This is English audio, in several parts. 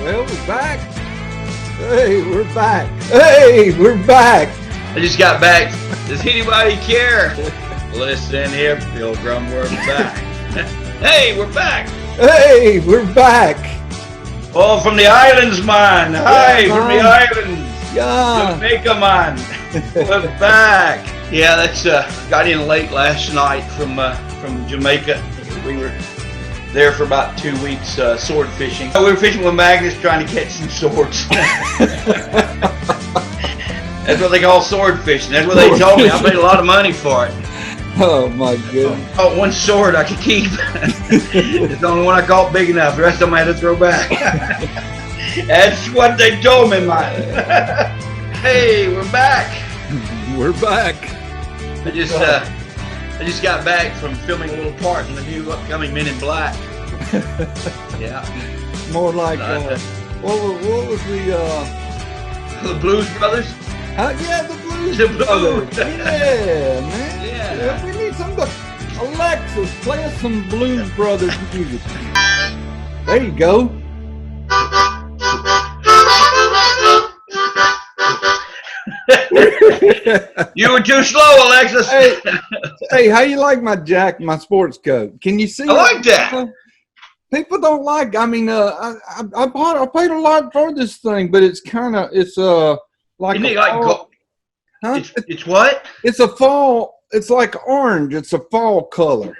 Well, we're back. Hey, we're back. Hey, we're back. I just got back. Does anybody care? Listen here, Pilgrim, we're back. Hey, we're back. Hey, we're back. Oh, from the islands, man. Hi, from the islands. Yeah. Jamaica, man. We're back. Yeah, that's got in late last night from Jamaica. We were there for about 2 weeks sword fishing. We were fishing with Magnus trying to catch some swords. That's what they call sword fishing. That's what they told me. I paid a lot of money for it. Oh my goodness. Oh, one sword I could keep. It's the only one I caught big enough. The rest of them I had to throw back. That's what they told me, man. Hey, we're back. We're back. I just got back from filming a little part in the new upcoming Men in Black. Yeah. More like what was The Blues Brothers. Yeah, the Blues The Blues. Brothers. Yeah, man. Yeah. We need some Alexis, play us some Blues Brothers music. There you go. You were too slow, Alexis. Hey, how you like my sports coat? Can you see? I like that. People don't like. I mean, I paid a lot for this thing, but it's like Isn't it fall, huh? It's what? It's a fall. It's like orange. It's a fall color.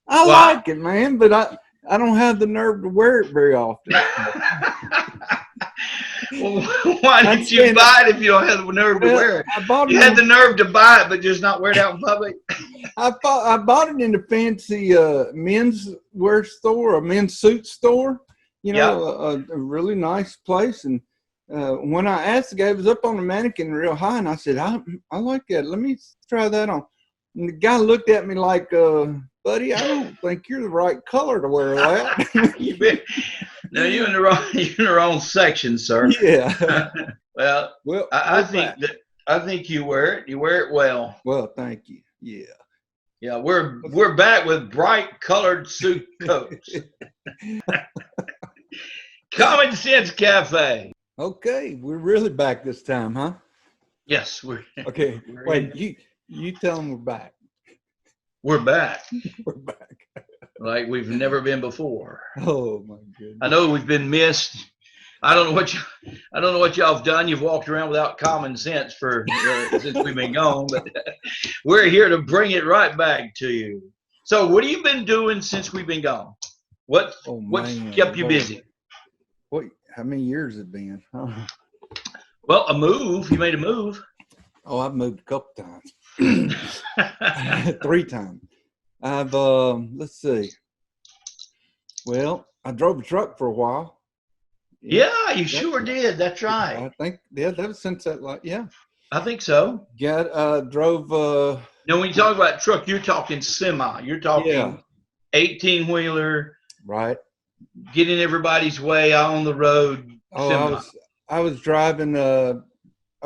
I like it, man, but I don't have the nerve to wear it very often. Well, why didn't you buy it if you don't have the nerve to wear it? You had the nerve to buy it, but just not wear it out in public. I bought it in a fancy men's wear store, a men's suit store. You know, a really nice place. And when I asked the guy, it was up on the mannequin real high, and I said, I like that. Let me try that on. And the guy looked at me like, buddy, I don't think you're the right color to wear that. No, you're in the wrong section, sir. Yeah. well, I think you wear it. You wear it well. Well, thank you. Yeah. Yeah, we're back with bright colored suit coats. Common Sense Cafe. Okay, we're really back this time, huh? Yes, we're. Okay, wait. You tell them we're back. We're back. We're back. Like we've never been before. Oh my goodness. I know we've been missed. I don't know what y'all have done. You've walked around without common sense for since we've been gone, but we're here to bring it right back to you. So, what have you been doing since we've been gone? What's kept you busy? What? How many years has it been? Oh. Well, a move. You made a move. Oh, I've moved a couple times. 3 times. I've let's see. Well, I drove a truck for a while. Yeah, you sure did. That's right. I think that was since that yeah. I think so. Drove Now when you talk about truck, you're talking semi. You're talking 18-wheeler. Right. Getting everybody's way out on the road. Oh, I was driving I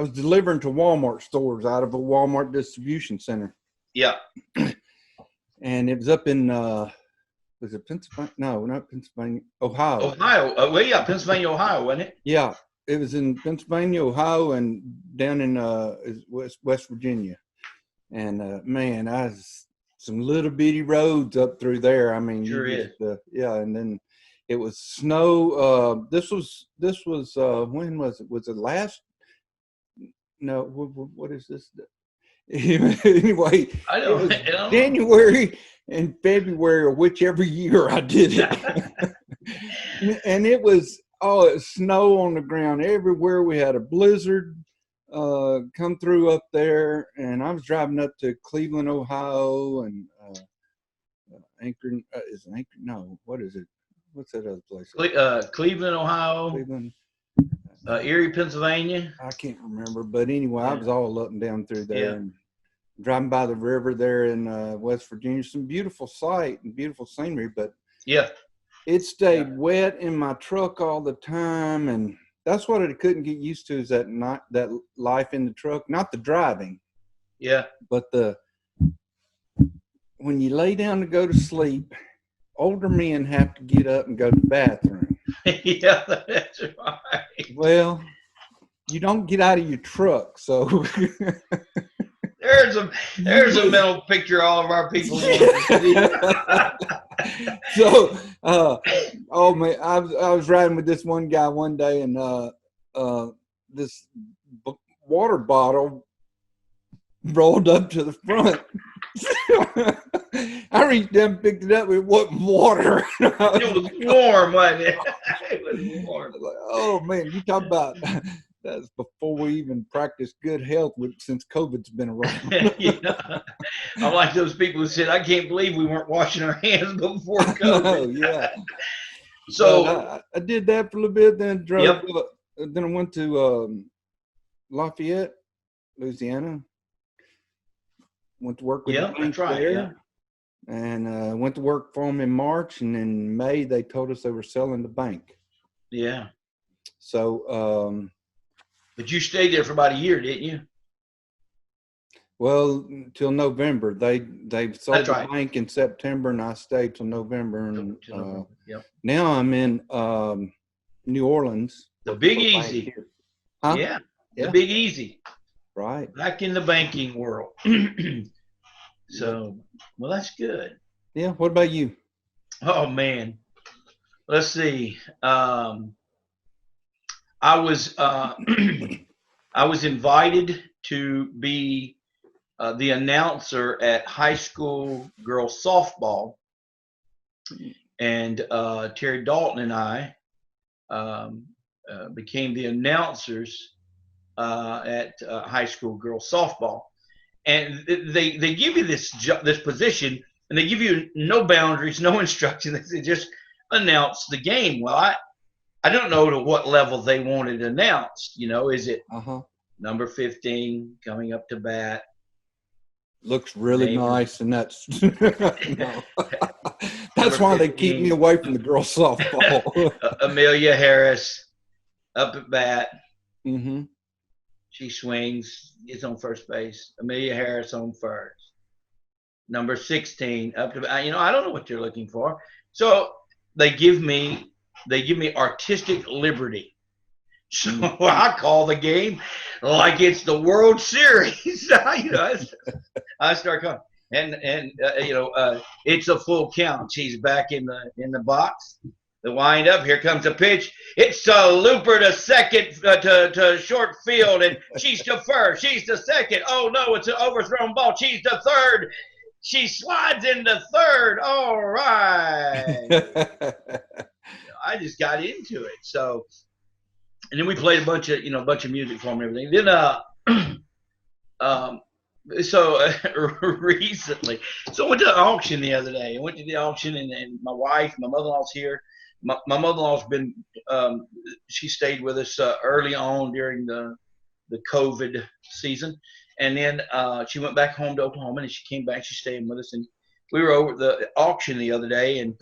was delivering to Walmart stores out of a Walmart distribution center. Yeah. And it was up in, was it Pennsylvania? No, not Pennsylvania. Ohio. Pennsylvania, Ohio, wasn't it? Yeah, it was in Pennsylvania, Ohio, and down in West Virginia. And man, some little bitty roads up through there. I mean, sure is. Yeah, and then it was snow. This was when was it? Was it last? No, what is this? Anyway, it was January and February, or whichever year I did it. And it was snow on the ground everywhere. We had a blizzard come through up there, and I was driving up to Cleveland, Ohio, and Anchor. Is Anchor? No, what is it? What's that other place? Cleveland, Ohio. Cleveland. Erie, Pennsylvania. I can't remember, but anyway, I was all up and down through there, and driving by the river there in West Virginia. Some beautiful sight and beautiful scenery, but it stayed wet in my truck all the time, and that's what I couldn't get used to, is that life in the truck, not the driving, but when you lay down to go to sleep, older men have to get up and go to the bathroom. Yeah, that's right. Well, you don't get out of your truck, so There's a you there's a just mental picture all of our people want to see. so oh man, I was riding with this one guy one day, and this water bottle rolled up to the front. I reached down and picked it up. It wasn't water. It was warm, wasn't it? It was warm. Like, oh man, you talk about that's before we even practiced good health since COVID's been around. Yeah. I'm like those people who said, I can't believe we weren't washing our hands before I know, COVID. yeah. So, But I did that for a little bit, then drove. yep, Then I went to Lafayette, Louisiana. Went to work with the yep, bank that's right. Yeah, there, and went to work for them in March. And in May, they told us they were selling the bank. yeah. So, But you stayed there for about a year, didn't you? well, till November. They sold That's the right. bank in September, and I stayed till November. And To November. Yep. now I'm in New Orleans. The working Big for a bank Easy. here. Huh? Yeah, the Yeah. Big Easy. Right. Back in the banking world. So, well, that's good. Yeah. What about you? Oh man, let's see. I was I was invited to be the announcer at high school girls softball, and Terry Dalton and I became the announcers at high school girls softball. And they give you this position, and they give you no boundaries, no instruction. They say just announce the game. Well, I don't know to what level they wanted announced. You know, is it number 15 coming up to bat? Looks really Name. nice, and that's that's why they keep me away from the girls softball. Amelia Harris up at bat. Mm-hmm. She swings, gets on first base. Amelia Harris on first. Number 16 up to bat. You know, I don't know what you're looking for. So they give me artistic liberty. So I call the game like it's the World Series. You know, I start calling, and it's a full count. She's back in the box. The wind up. Here comes a pitch. It's a looper to second to short field, and she's to first. She's to second. Oh no, it's an overthrown ball. She's to third. She slides into third. All right. I just got into it. So, and then we played a bunch of music for them and everything. Then recently, so I went to the auction the other day. I went to the auction, and my wife, my mother-in-law's here. My mother-in-law's been she stayed with us early on during the COVID season, and then she went back home to Oklahoma, and she came back. She's staying with us, and we were over at the auction the other day, and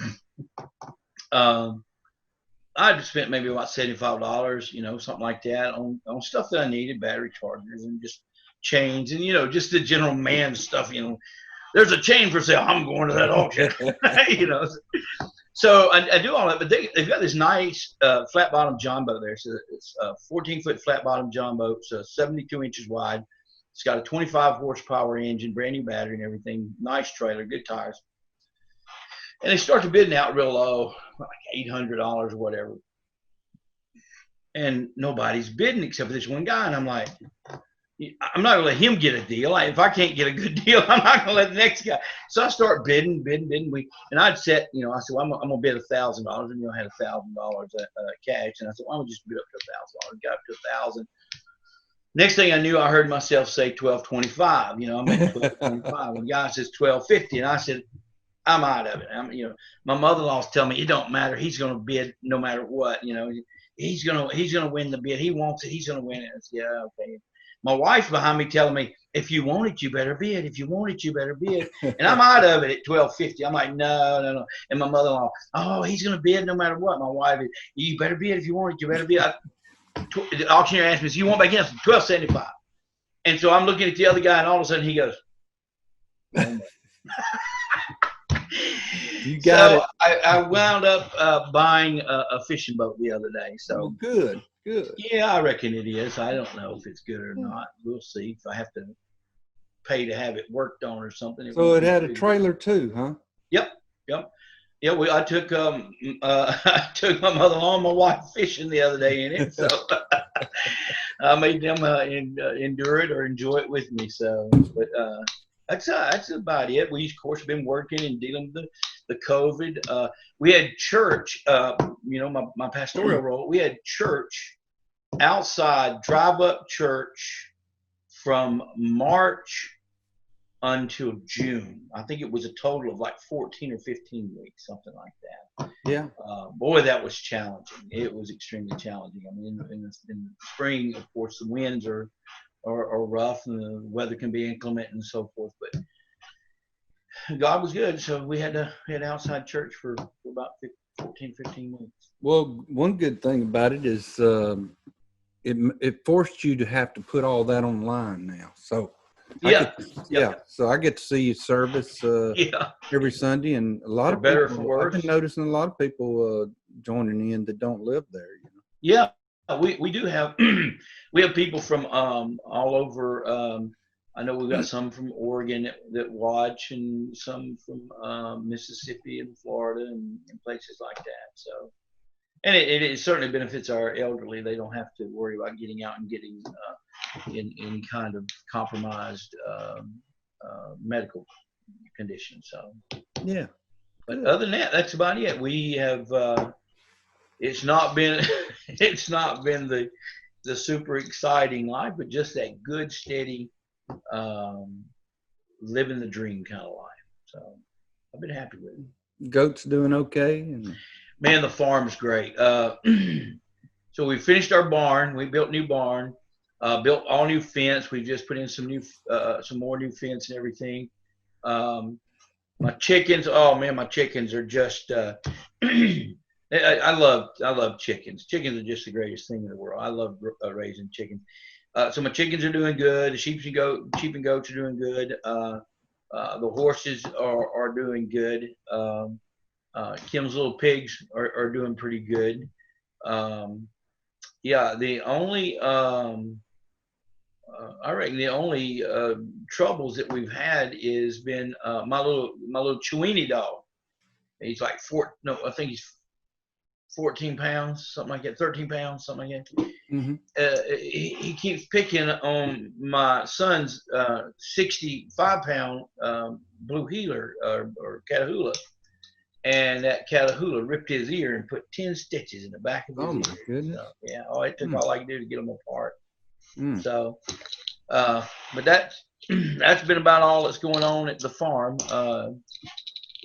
I spent maybe about $75, something like that, on stuff that I needed, battery chargers and just chains, and just the general man stuff. There's a chain for sale. I'm going to that auction. So I do all that, but they've got this nice flat bottom John boat there. So it's a 14-foot flat bottom John boat, so 72 inches wide. It's got a 25 horsepower engine, brand new battery and everything. Nice trailer, good tires. And they start the bidding out real low, like $800 or whatever. And nobody's bidding except for this one guy. And I'm like, I'm not gonna let him get a deal. If I can't get a good deal, I'm not gonna let the next guy. So I start bidding. And I'd set, I said, well, I'm gonna bid $1,000, and I had $1,000 cash. And I said, well, I'm gonna just bid up to $1,000. Got up to $1,000. Next thing I knew, I heard myself say $1,225. I'm at $1,225. And the guy says $1,250, and I said, I'm out of it. My mother-in-law's telling me it don't matter. He's gonna bid no matter what. He's gonna win the bid. He wants it. He's gonna win it. I said, yeah, okay. My wife's behind me telling me, if you want it, you better bid. If you want it, you better bid. And I'm out of it at $1,250. I'm like, no. And my mother-in-law, oh, he's going to bid no matter what. My wife, you better bid. If you want it, you better bid. The auctioneer asked me, so you want back in? I said, $1,275. And so I'm looking at the other guy, and all of a sudden he goes, You got So it. I wound up buying a fishing boat the other day. Well, So good, good. yeah, I reckon it is. I don't know if it's good or not. We'll see. If I have to pay to have it worked on or something, it So won't it be had a too. trailer too, huh? Yep, yep. Yeah, I took I took my mother-in-law and my wife fishing the other day in it, so I made them endure it or enjoy it with me. So, but that's about it. We of course been working and dealing with the COVID. We had church. My pastoral role. We had church outside, drive up church from March until June. I think it was a total of like 14 or 15 weeks, something like that. Yeah. Boy, that was challenging. It was extremely challenging. I mean, in the spring, of course, the winds are rough and the weather can be inclement and so forth. But God was good, so we had outside church for about 14, 15 weeks. Well, one good thing about it is it forced you to have to put all that online now. So Yeah, So I get to see your service yeah. every Sunday, and a lot For of better or for people. I've been worse. noticing a lot of people joining in that don't live there. Yeah, we do have we have people from all over. I know we've got some from Oregon that watch, and some from Mississippi and Florida and places like that. So, and it certainly benefits our elderly. They don't have to worry about getting out and getting in any kind of compromised medical condition. So, Yeah. but Good. other than that, that's about it. We have. It's not been it's not been the super exciting life, but just that good, steady, um, living the dream kind of life. So I've been happy with it. Goats doing okay. And Man, the farm's great. So we finished our barn. We built a new barn, built all new fence. We just put in some more new fence and everything. My chickens, oh man, my chickens are just. I love chickens. Chickens are just the greatest thing in the world. I love raising chickens. So my chickens are doing good. The sheep and goats are doing good. The horses are doing good. Kim's little pigs are doing pretty good. Yeah, the only I reckon the only troubles that we've had is been my little Chiweenie dog. He's like I think he's 14 pounds, something like that, 13 pounds, something like that. mm-hmm. He keeps picking on my son's 65-pound blue heeler or Catahoula. And that Catahoula ripped his ear and put 10 stitches in the back of his Oh ear. my goodness. So, yeah, it took all I could do to get them apart. Mm. So, but that's been about all that's going on at the farm.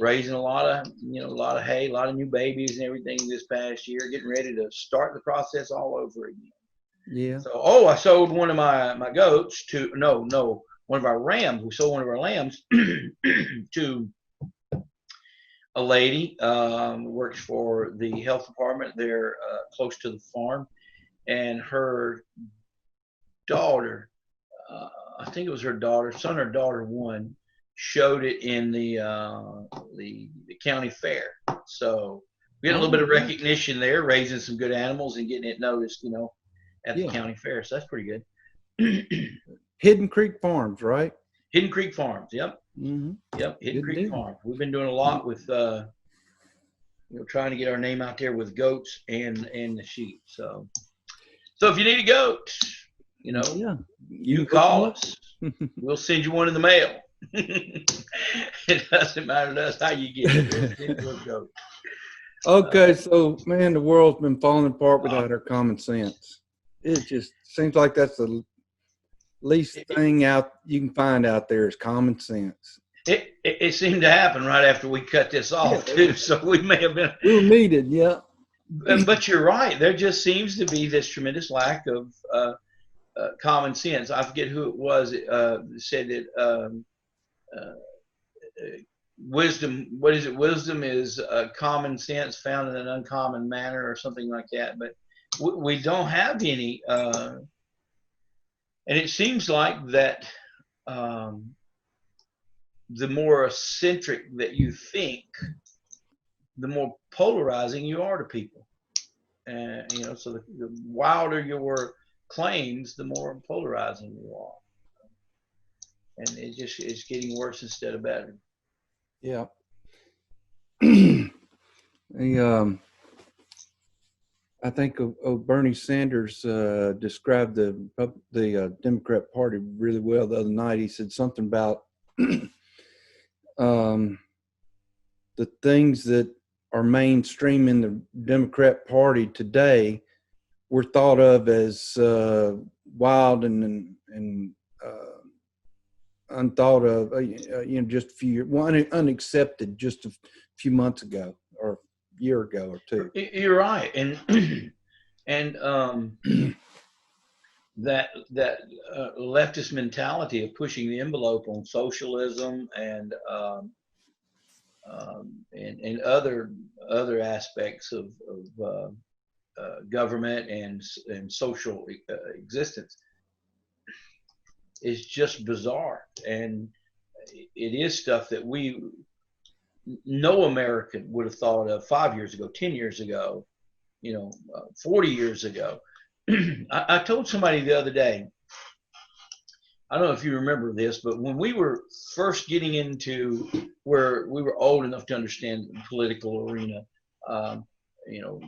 Raising a lot of hay, a lot of new babies and everything this past year, getting ready to start the process all over again. Yeah. So, I sold one of my goats to one of our rams. We sold one of our lambs to a lady works for the health department there close to the farm, and her daughter, I think it was her daughter, son or daughter one, showed it in the county fair. So we had a little bit of recognition there, raising some good animals and getting it noticed, at the county fair. So that's pretty good. Hidden Creek Farms, right? Hidden Creek Farms. Yep. Mm-hmm. Yep. Hidden Good Creek deal. Farms. We've been doing a lot with trying to get our name out there with goats and the sheep. So if you need a goat, you call us. We'll send you one in the mail. It doesn't matter to us how you get it. We'll send you a goat. Okay, so man, the world's been falling apart without our common sense. It just seems like that's the least thing you can find out there is common sense. It seemed to happen right after we cut this off too, so we may have been. We were needed, yeah. But you're right. There just seems to be this tremendous lack of common sense. I forget who it was said that wisdom. What is it? Wisdom is common sense found in an uncommon manner, or something like that. But we don't have any, and it seems like that. The more eccentric that you think, the more polarizing you are to people. And so the wilder your claims, the more polarizing you are, and it's getting worse instead of better. Yeah. The, I think Bernie Sanders described the Democrat Party really well the other night. He said something about um, the things that are mainstream in the Democrat Party today were thought of as wild and unthought of, just a few unaccepted just a few months ago or a year ago or two. You're right, and and that leftist mentality of pushing the envelope on socialism and other aspects of government and social existence is just bizarre, and it is stuff that no American would have thought of 5 years ago, 10 years ago, 40 years ago. I told somebody the other day, I don't know if you remember this, but when we were first getting into where we were old enough to understand the political arena, you know,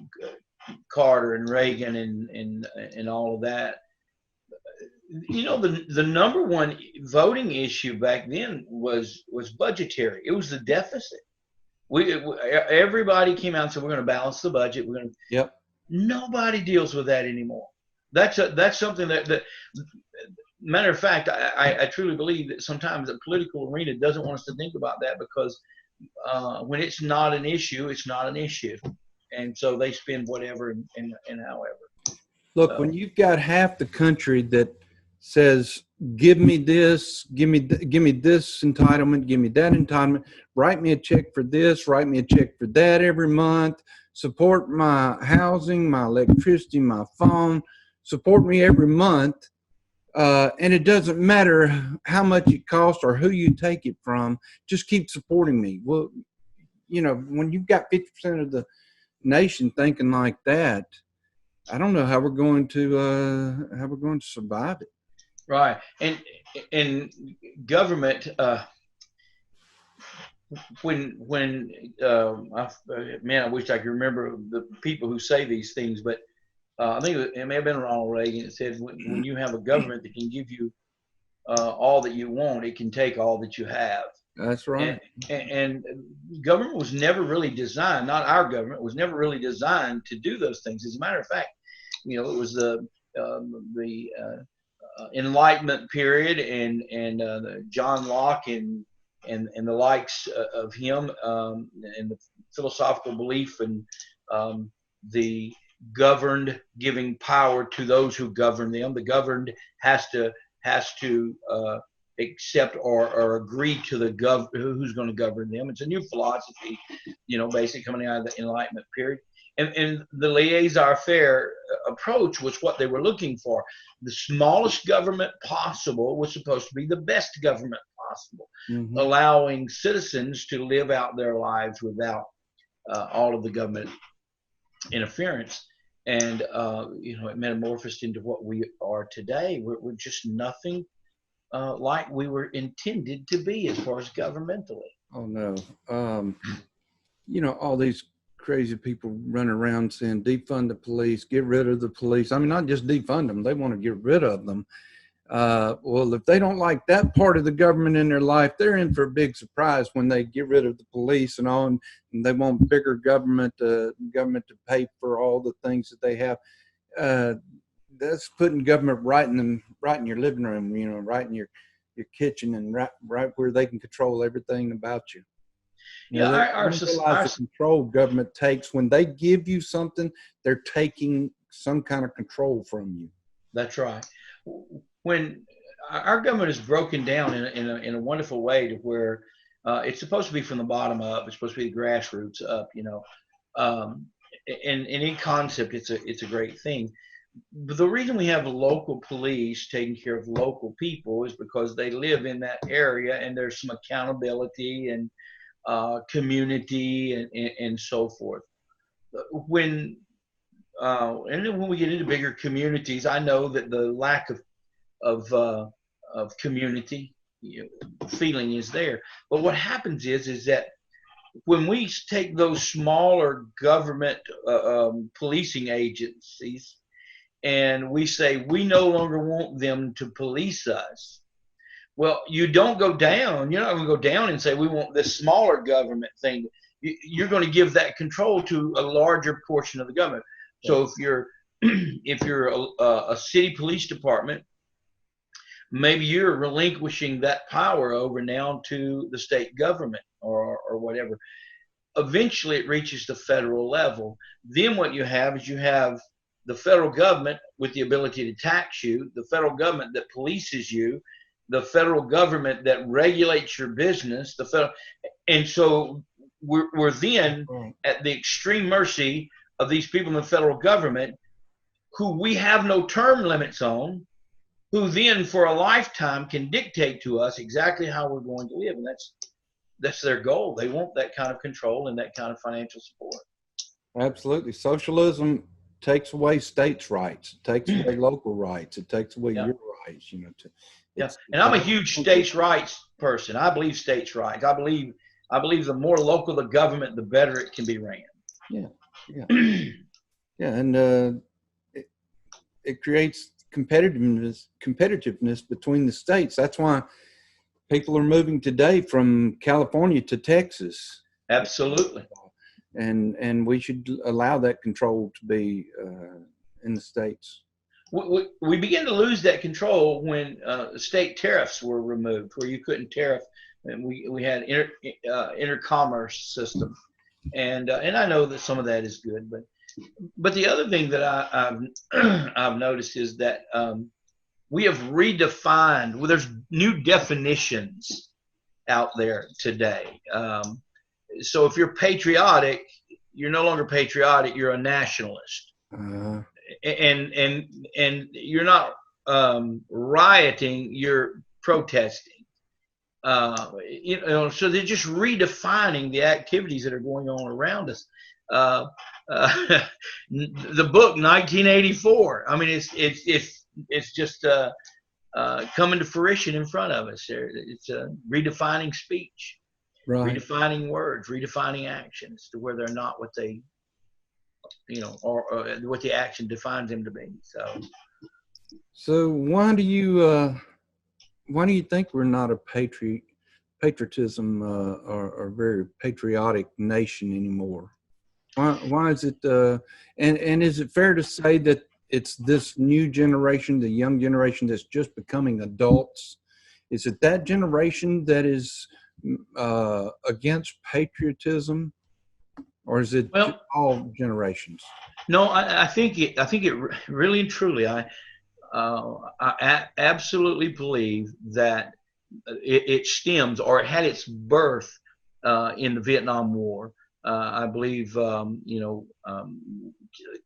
Carter and Reagan and all of that, the number one voting issue back then was budgetary. It was the deficit. Everybody came out and said, we're going to balance the budget. We're going to. Yep. Nobody deals with that anymore. That's something that matter of fact, I truly believe that sometimes the political arena doesn't want us to think about that, because when it's not an issue, it's not an issue, and so they spend whatever and however. Look, when you've got half the country that says, give me this, give me this entitlement, give me that entitlement, write me a check for this, write me a check for that every month, support my housing, my electricity, my phone, support me every month, and it doesn't matter how much it costs or who you take it from, just keep supporting me. Well, when you've got 50% of the nation thinking like that, I don't know how we're going to survive it. Right, and government. When I wish I could remember the people who say these things, but I think it may have been Ronald Reagan. It said, when you have a government that can give you all that you want, it can take all that you have. That's right. And government was never really designed, not our government, was never really designed to do those things. As a matter of fact, it was the Enlightenment period and John Locke and the likes of him, and the philosophical belief and the governed giving power to those who govern them. The governed has to accept or agree to who's going to govern them. It's a new philosophy, basically coming out of the Enlightenment period. And the laissez-faire approach was what they were looking for. The smallest government possible was supposed to be the best government possible, mm-hmm. allowing citizens to live out their lives without all of the government interference. And it metamorphosed into what we are today. We're just nothing like we were intended to be as far as governmentally. Oh no. All these crazy people running around saying defund the police, get rid of the police. I mean, not just defund them, they want to get rid of them. Well, if they don't like that part of the government in their life, they're in for a big surprise when they get rid of the police and all, and they want bigger government to pay for all the things that they have. That's putting government right in your living room, right in your kitchen, and right where they can control everything about you. Our control government takes when they give you something, they're taking some kind of control from you. That's right. When our government is broken down in a wonderful way to where it's supposed to be from the bottom up, it's supposed to be the grassroots up, and in concept, it's a great thing. But the reason we have local police taking care of local people is because they live in that area and there's some accountability and community, and so forth. When and then when we get into bigger communities, I know that the lack of community, feeling is there. But what happens is that when we take those smaller government policing agencies and we say we no longer want them to police us, well, you don't go down. You're not going to go down and say we want this smaller government thing. You're going to give that control to a larger portion of the government. So if you're if you're a city police department, maybe you're relinquishing that power over now to the state government or whatever. Eventually, it reaches the federal level. Then what you have is you have the federal government with the ability to tax you, the federal government that polices you, the federal government that regulates your business, and so we're then at the extreme mercy of these people in the federal government who we have no term limits on, who then for a lifetime can dictate to us exactly how we're going to live. And that's their goal. They want that kind of control and that kind of financial support. Absolutely. Socialism takes away states' rights. It takes away local rights. It takes away your rights, And I'm a huge states' rights person. I believe states' rights. I believe the more local the government, the better it can be ran. And it creates competitiveness between the states. That's why people are moving today from California to Texas. Absolutely. And we should allow that control to be in the states. We began to lose that control when state tariffs were removed, where you couldn't tariff, and we had intercommerce system, and I know that some of that is good, but the other thing that I've noticed is that we have redefined. Well, there's new definitions out there today. So if you're patriotic, you're no longer patriotic. You're a nationalist. And you're not rioting, you're protesting. So they're just redefining the activities that are going on around us. The book 1984. I mean, it's just coming to fruition in front of us. It's redefining speech, redefining words, redefining actions to where they're not what they, or what the action defines them to be. So why do you think we're not a patriotism or very patriotic nation anymore? Why is it? And is it fair to say that it's this new generation, the young generation that's just becoming adults? Is it that generation that is against patriotism? Or is it all generations? No, I think it really and truly, I absolutely believe that it stems, or it had its birth in the Vietnam War. I believe,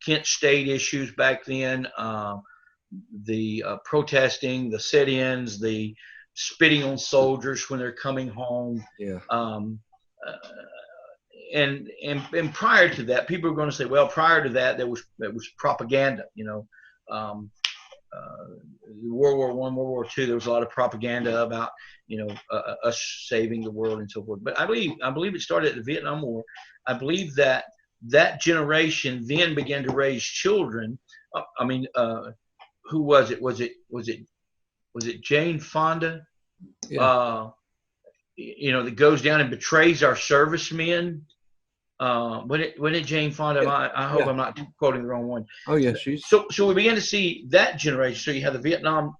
Kent State issues back then, the protesting, the sit-ins, the spitting on soldiers when they're coming home. And prior to that, people are going to say, well, prior to that, there was propaganda. World War I, World War II, there was a lot of propaganda about us saving the world and so forth. But I believe it started at the Vietnam War. I believe that generation then began to raise children. Who was it? Was it Jane Fonda? That goes down and betrays our servicemen. When it Jane Fonda? I hope I'm not quoting the wrong one. Oh yeah, So we began to see that generation. So you have the Vietnam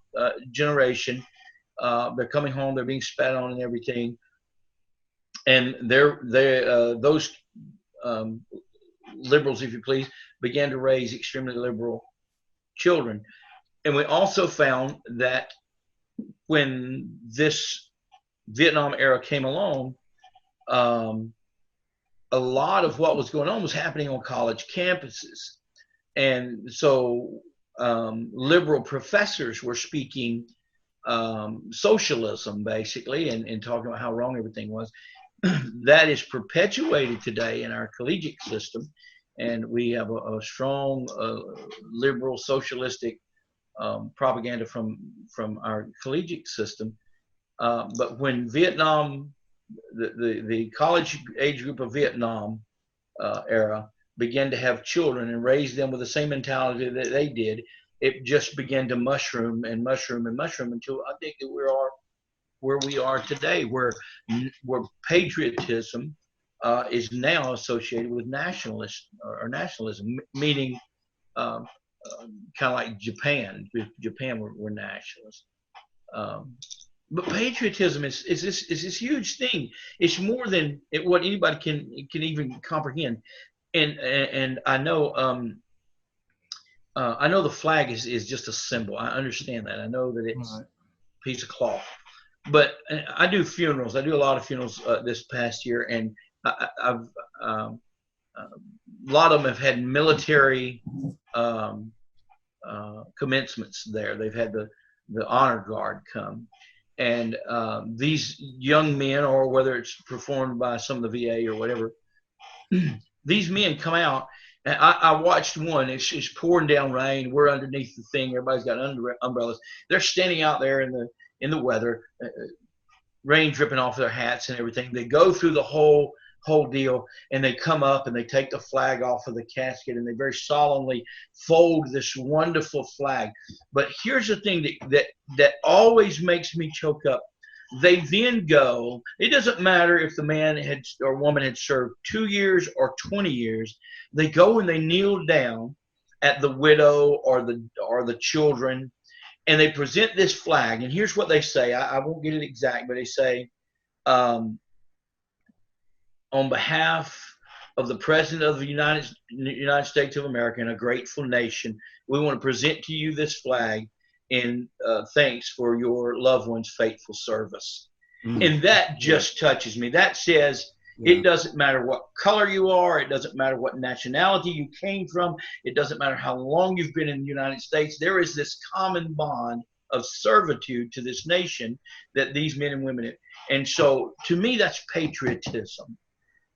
generation. They're coming home. They're being spat on and everything. And those liberals, if you please, began to raise extremely liberal children. And we also found that when this Vietnam era came along, a lot of what was going on was happening on college campuses. And so liberal professors were speaking socialism, basically, and talking about how wrong everything was. that is perpetuated today in our collegiate system, and we have a strong liberal socialistic propaganda from our collegiate system. But when Vietnam, the college age group of Vietnam era began to have children and raise them with the same mentality that they did, it just began to mushroom and mushroom and mushroom until I think that we are where we are today, where patriotism is now associated with nationalist or nationalism, meaning um, kind of like Japan. Japan were nationalists. Um, but patriotism is this huge thing. It's more than what anybody can even comprehend. And I know the flag is just a symbol. I understand that. I know that it's Right. a piece of cloth. But I do funerals. I do a lot of funerals this past year, and I've a lot of them have had military commencements there. They've had the honor guard come, and these young men, or whether it's performed by some of the VA or whatever, these men come out. And I watched one. It's pouring down rain. We're underneath the thing. Everybody's got umbrellas. They're standing out there in the weather, rain dripping off their hats and everything. They go through the whole deal, and they come up and they take the flag off of the casket, and they very solemnly fold this wonderful flag. But here's the thing that always makes me choke up. They then go, it doesn't matter if the man had or woman had served 2 years or 20 years, they go and they kneel down at the widow or the children, and they present this flag. And here's what they say. I won't get it exact, but they say, on behalf of the President of the United States of America and a grateful nation, we want to present to you this flag in thanks for your loved one's faithful service. And that just touches me. That says, it doesn't matter what color you are. It doesn't matter what nationality you came from. It doesn't matter how long you've been in the United States. There is this common bond of servitude to this nation that these men and women have. And so to me, that's patriotism.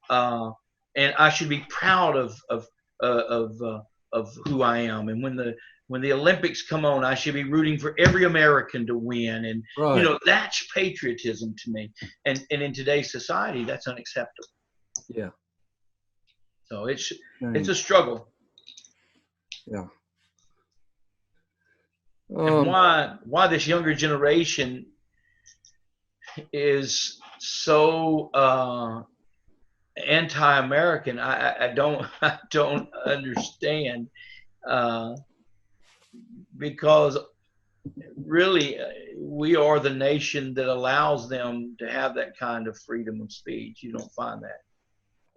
And I should be proud of who I am. And when the Olympics come on, I should be rooting for every American to win. And Right. That's patriotism to me. And in today's society, that's unacceptable. Yeah. So it's a struggle. Yeah. And why this younger generation is so anti-American, I don't understand, because really we are the nation that allows them to have that kind of freedom of speech. You don't find that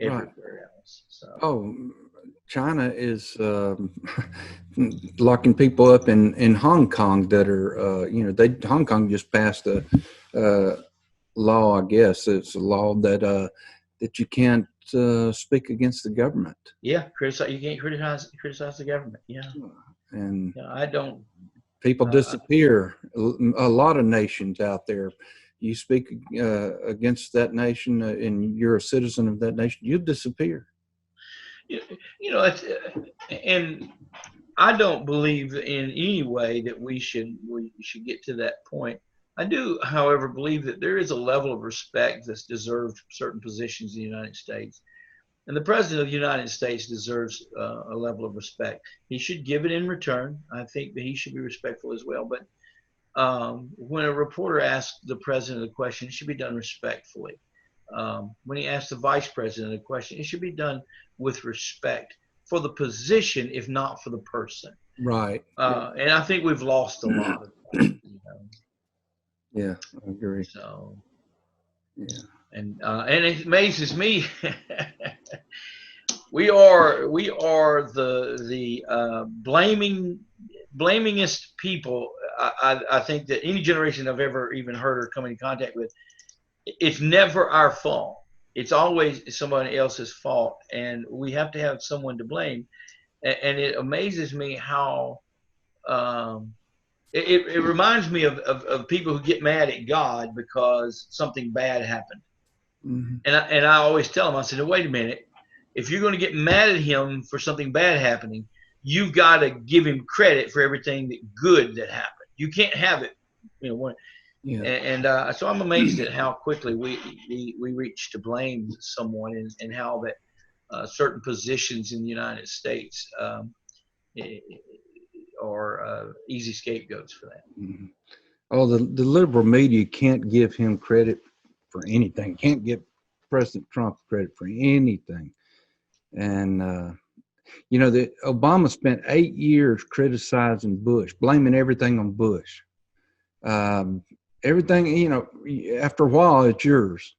everywhere else. So. China is locking people up in Hong Kong that are Hong Kong just passed a law. I guess it's a law that you can't speak against the government. Yeah, you can't criticize the government. Yeah, and I don't. People disappear. A lot of nations out there. You speak against that nation, and you're a citizen of that nation, you disappear. And I don't believe in any way that we should get to that point. I do, however, believe that there is a level of respect that's deserved for certain positions in the United States. And the President of the United States deserves a level of respect. He should give it in return. I think that he should be respectful as well. But when a reporter asks the President a question, it should be done respectfully. When he asks the Vice President a question, it should be done with respect for the position, if not for the person. Right. And I think we've lost a lot of that. Yeah, I agree. So, yeah. And it amazes me. we are the blamingest people. I think that any generation I've ever even heard or come in contact with. It's never our fault. It's always somebody else's fault, and we have to have someone to blame. And it amazes me how it reminds me of people who get mad at God because something bad happened. Mhm. And I always tell him, I said, wait a minute, if you're going to get mad at him for something bad happening, you've got to give him credit for everything that good that happened. You can't have it, Yeah. so I'm amazed at how quickly we reach to blame someone, and how that certain positions in the United States are easy scapegoats for that. Mhm. Oh, the liberal media can't give him credit for anything. Can't give President Trump credit for anything. And that Obama spent 8 years criticizing Bush, blaming everything on Bush. Um, Everything, after a while, it's yours.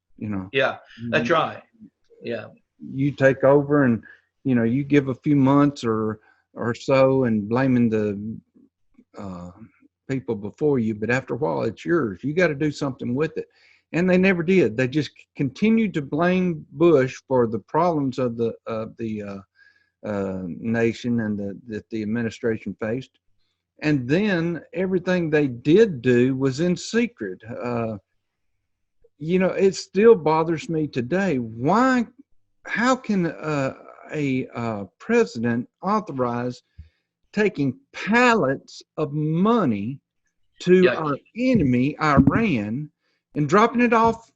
Yeah, that's right. Yeah. You take over, and you give a few months or so, and blaming the uh, people before you, but after a while, it's yours. You got to do something with it. And they never did. They just continued to blame Bush for the problems of the nation and that the administration faced. And then everything they did do was in secret. It still bothers me today. Why? How can a president authorize taking pallets of money to Yeah. our enemy, Iran, and dropping it off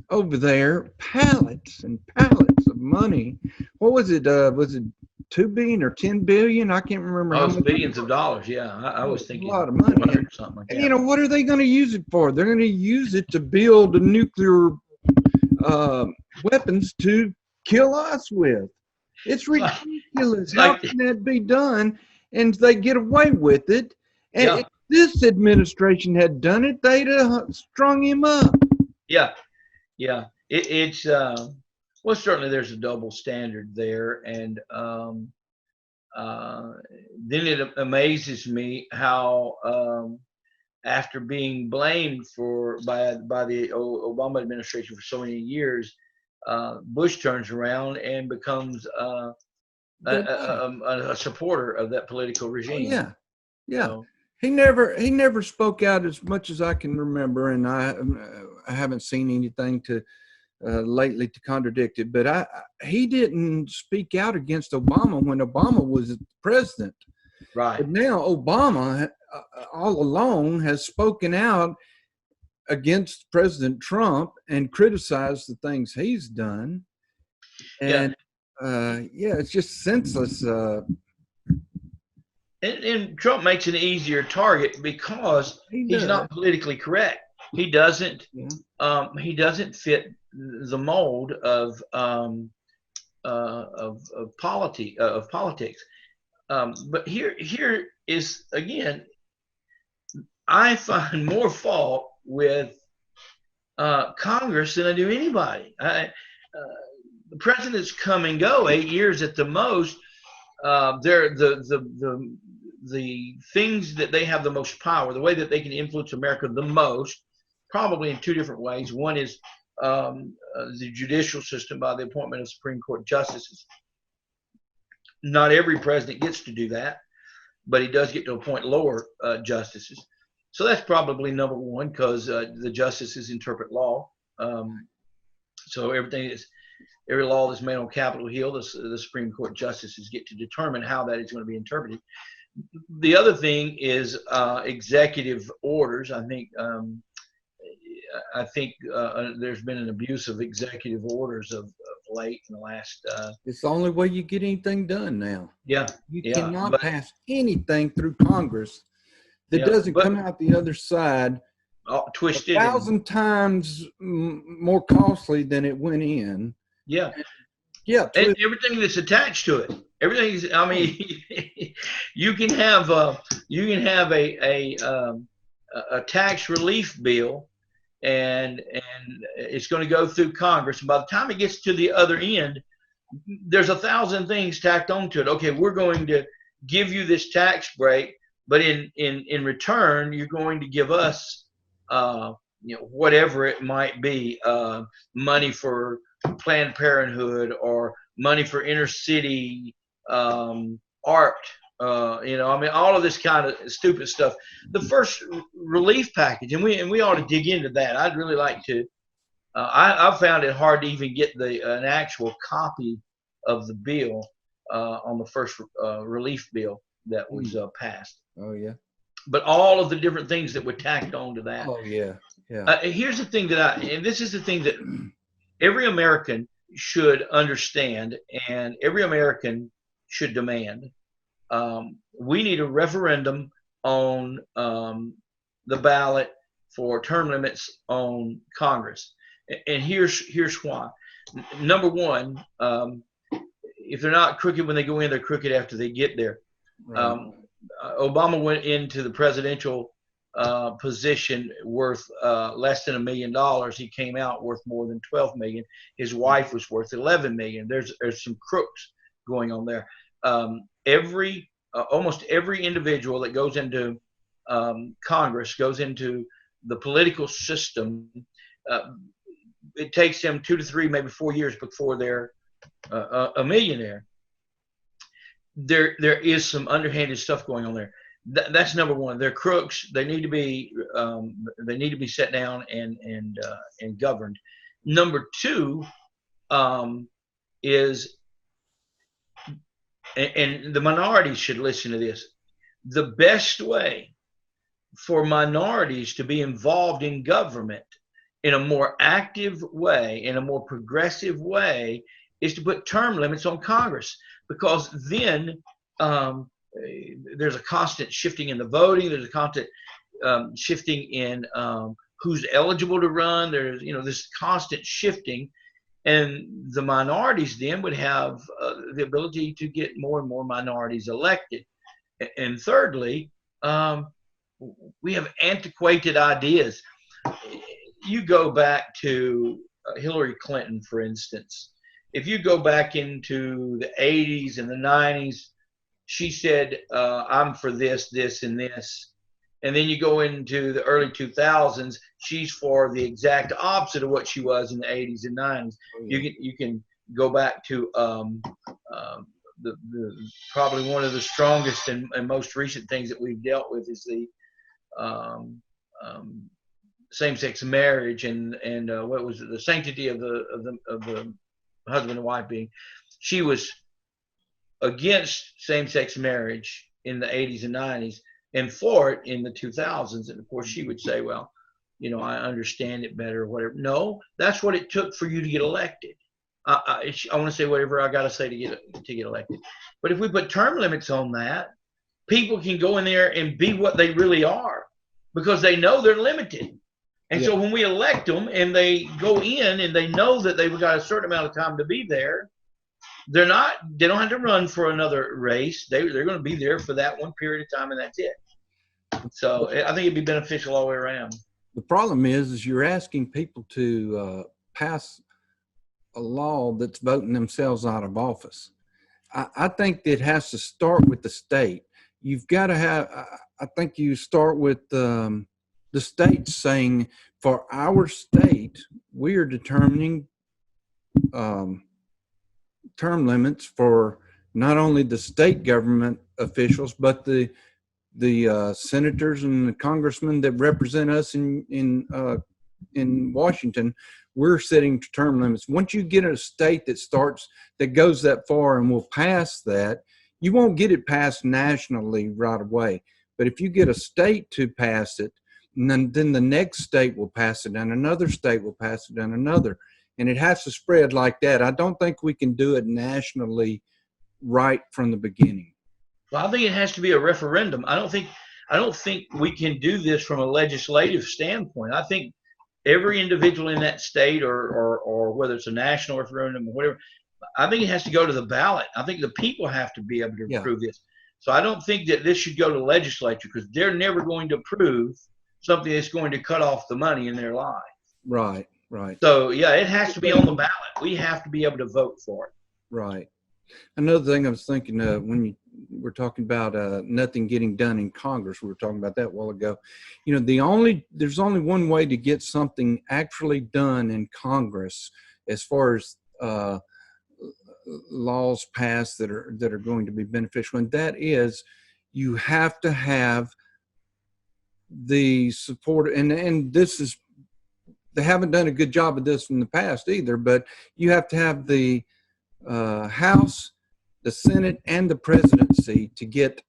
over there, pallets and pallets of money? What was it? Was it 2 billion or 10 billion? I can't remember how Oh, it's much. billions of dollars. Yeah. I was It's a thinking lot of money. 400 or something like And that. what are they going to use it for? They're going to use it to build nuclear uh, weapons to kill us with. It's ridiculous. How Like, can that be done? And they get away with it. And yeah. if this administration had done it, they'd have strung him up. Yeah. Yeah. It's, well, certainly there's a double standard there. And then it amazes me how, after being blamed by the Obama administration for so many years, Bush turns around and becomes Their guy. a supporter of that political Oh regime. yeah, yeah. So, He never spoke out as much as I can remember, and I haven't seen anything to lately to contradict it. But he didn't speak out against Obama when Obama was president. right. But now Obama, all along, has spoken out against President Trump and criticized the things he's done. Yeah. And it's just senseless. And Trump makes an easier target because he's not politically correct. He doesn't. Yeah. He doesn't fit the mold of politics. But here is again, I find more fault with Congress than I do anybody. The presidents come and go, 8 years at the most. They're the things that they have the most power, the way that they can influence America the most, probably in two different ways. One is the judicial system by the appointment of Supreme Court justices. Not every president gets to do that, but he does get to appoint lower justices. So that's probably number one, because the justices interpret law. So every law that's made on Capitol Hill, the Supreme Court justices get to determine how that is going to be interpreted. The other thing is executive orders. I think there's been an abuse of executive orders of late in the last. It's the only way you get anything done now. Yeah. You cannot pass anything through Congress that doesn't come out the other side twisted 1,000 times more costly than it went in. Yeah. Yeah. And everything that's attached to it. Everything's. I mean, you can have a tax relief bill, and it's going to go through Congress. And by the time it gets to the other end, there's 1,000 things tacked onto it. Okay, we're going to give you this tax break, but in return, you're going to give us, whatever it might be, money for Planned Parenthood or money for inner city art. All of this kind of stupid stuff. The first relief package, and we ought to dig into that. I'd really like to I found it hard to even get an actual copy of the bill on the first relief bill that was passed. Oh yeah. But all of the different things that were tacked on to that. Oh yeah. Yeah. Here's the thing and this is the thing that every American should understand, and every American should demand. We need a referendum on the ballot for term limits on Congress, and here's why. Number one, if they're not crooked when they go in, they're crooked after they get there. Right. Obama went into the presidential position worth less than $1 million. He came out worth more than 12 million. His wife was worth 11 million. There's some crooks going on there. Almost every individual that goes into Congress, goes into the political system, it takes them 2 to 3, maybe 4 years before they're a millionaire. There is some underhanded stuff going on there. That's number one. They're crooks. They need to be set down and governed. Number two is, and the minorities should listen to this. The best way for minorities to be involved in government in a more active way, in a more progressive way, is to put term limits on Congress, because then there's a constant shifting in the voting. There's a constant shifting in who's eligible to run. There's this constant shifting, and the minorities then would have the ability to get more and more minorities elected. And thirdly, we have antiquated ideas. You go back to Hillary Clinton, for instance. If you go back into the 80s and the 90s, she said, I'm for this, this, and this. And then you go into the early 2000s, she's for the exact opposite of what she was in the 80s and 90s. Oh, yeah. You can go back to the probably one of the strongest and most recent things that we've dealt with is the same-sex marriage and what was it, the sanctity of the husband and wife being. She was against same-sex marriage in the 80s and 90s and for it in the 2000s. And of course she would say, well, I understand it better or whatever. No, that's what it took for you to get elected. I want to say whatever I got to say to get elected. But if we put term limits on that, people can go in there and be what they really are because they know they're limited. And so when we elect them and they go in and they know that they've got a certain amount of time to be there, they don't have to run for another race. They're going to be there for that one period of time, and that's it. So I think it'd be beneficial all the way around. The problem is you're asking people to pass a law that's voting themselves out of office. I think it has to start with the state. You've got to have, I think you start with the states saying, for our state, we are determining term limits for not only the state government officials, but the senators and the congressmen that represent us in Washington. We're setting term limits. Once you get a state that goes that far and will pass that, you won't get it passed nationally right away. But if you get a state to pass it, and then the next state will pass it, and another state will pass it, and another. And it has to spread like that. I don't think we can do it nationally right from the beginning. Well, I think it has to be a referendum. I don't think we can do this from a legislative standpoint. I think every individual in that state or whether it's a national referendum or whatever, I think it has to go to the ballot. I think the people have to be able to approve this. So I don't think that this should go to the legislature because they're never going to approve something that's going to cut off the money in their life. Right, right. So, it has to be on the ballot. We have to be able to vote for it. Right. Another thing I was thinking when you were talking about nothing getting done in Congress, we were talking about that a while ago. There's only one way to get something actually done in Congress as far as laws passed that are going to be beneficial, and that is you have to have the support, and this is they haven't done a good job of this in the past either, but you have to have the House, the Senate, and the presidency to get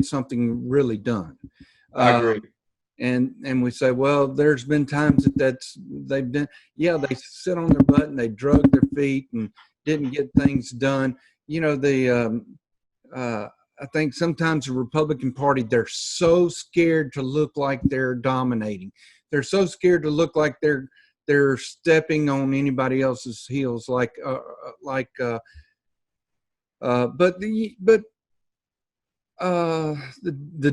something really done. I agree. And we say, well, there's been times they've done, yeah, they sit on their butt and they drug their feet and didn't get things done. You know, I think sometimes the Republican Party, they're so scared to look like they're dominating. They're so scared to look like they're stepping on anybody else's heels, but the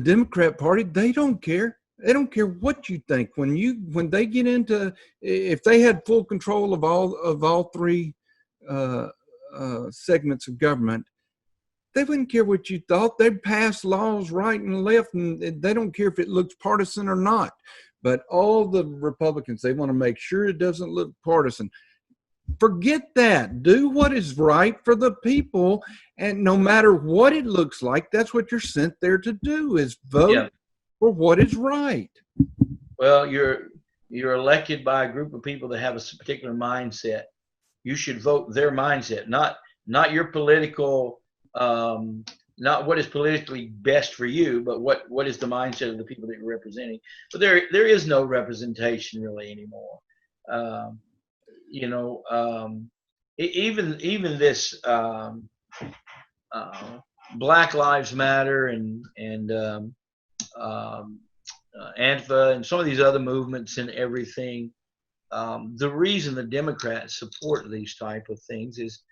Democrat Party, they don't care. They don't care what you think. When they get into, if they had full control of all three segments of government, they wouldn't care what you thought. They'd pass laws right and left, and they don't care if it looks partisan or not. But all the Republicans, they want to make sure it doesn't look partisan. Forget that. Do what is right for the people, and no matter what it looks like, that's what you're sent there to do, is vote for what is right. Well, you're elected by a group of people that have a particular mindset. You should vote their mindset, not your political, not what is politically best for you, but what is the mindset of the people that you're representing. But there is no representation really anymore. You know, even this Black Lives Matter and Antifa and some of these other movements and everything. The reason the Democrats support these type of things is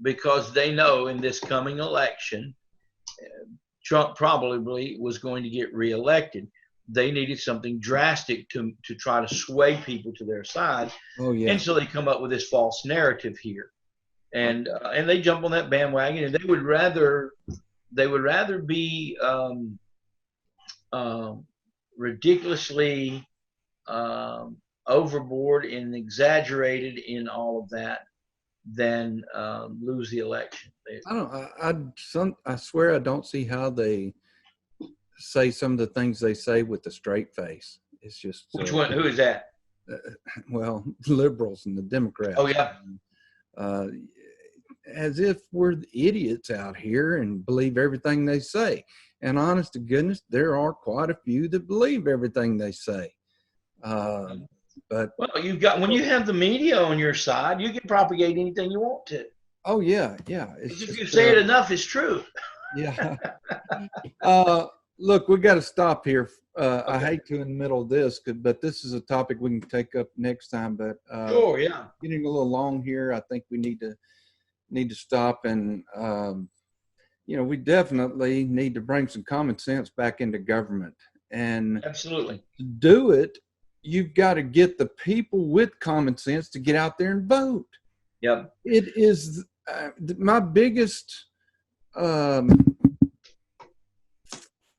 because they know in this coming election, Trump probably was going to get reelected. They needed something drastic to try to sway people to their side. Oh yeah. And so they come up with this false narrative here, and they jump on that bandwagon, and they would rather be ridiculously overboard and exaggerated in all of that than lose the election. I swear I don't see how they say some of the things they say with a straight face. It's just which one? Who is that? Well, liberals and the Democrats. Oh yeah. As if we're the idiots out here and believe everything they say. And honest to goodness, there are quite a few that believe everything they say. But when you have the media on your side, you can propagate anything you want to. Oh yeah. If you say it enough, it's true. Yeah. Look, we got to stop here. Okay. I hate to in the middle of this, but this is a topic we can take up next time. But sure, yeah, getting a little long here. I think we need to stop, and we definitely need to bring some common sense back into government. And absolutely, to do it, you've got to get the people with common sense to get out there and vote. Yep. It is my biggest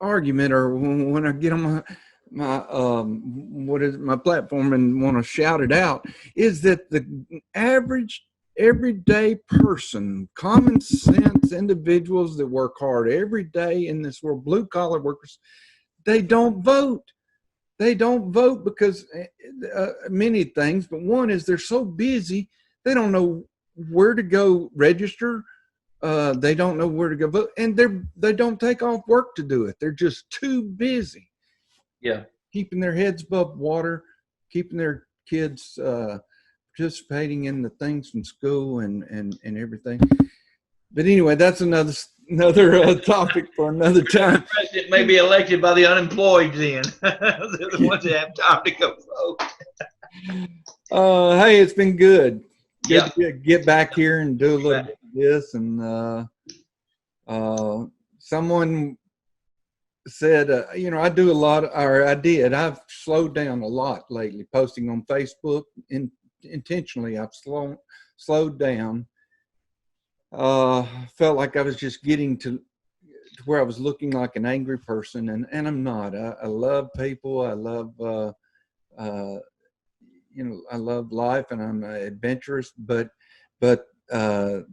argument, or when I get on my platform and want to shout it out, is that the average everyday person, common sense individuals that work hard every day in this world, blue collar workers, they don't vote. They don't vote because many things, but one is they're so busy, they don't know where to go register. They don't know where to go vote, and they don't take off work to do it. They're just too busy. Yeah, keeping their heads above water, keeping their kids participating in the things from school and everything. But anyway, that's another topic for another time. The president may be elected by the unemployed then. They're the ones that have time to go vote. Hey, it's been good. Yeah. To get back here and do a little bit of this. And someone said, I do a lot, or I did. I've slowed down a lot lately, posting on Facebook. Intentionally, I've slowed down. Felt like I was just getting to where I was looking like an angry person, and I'm not. I love people. I love I love life, and I'm adventurous. But the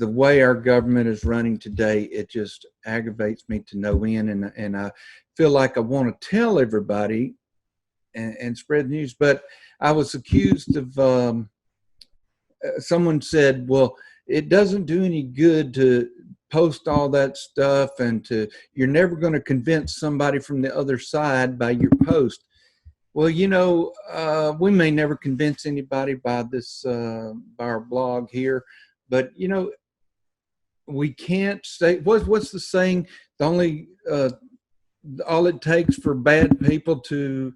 way our government is running today, it just aggravates me to no end, and I feel like I want to tell everybody and spread news. But I was accused of someone said, well, it doesn't do any good to post all that stuff, and you're never going to convince somebody from the other side by your post. Well, we may never convince anybody by by our blog here, but we can't say what's the saying? The only all it takes for bad people to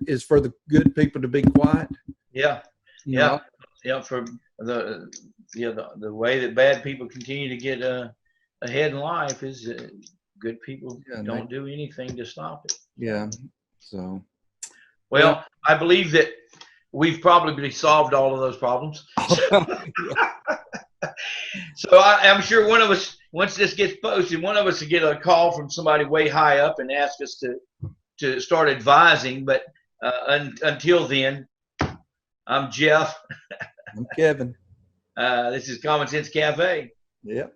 is for the good people to be quiet. Yeah, You yeah, know? yeah. For the way that bad people continue to get ahead in life is good people don't do anything to stop it. Yeah. So. Well, I believe that we've probably solved all of those problems. So I'm sure one of us, once this gets posted, one of us will get a call from somebody way high up and ask us to start advising. But until then, I'm Jeff. I'm Kevin. This is Common Sense Cafe. Yep.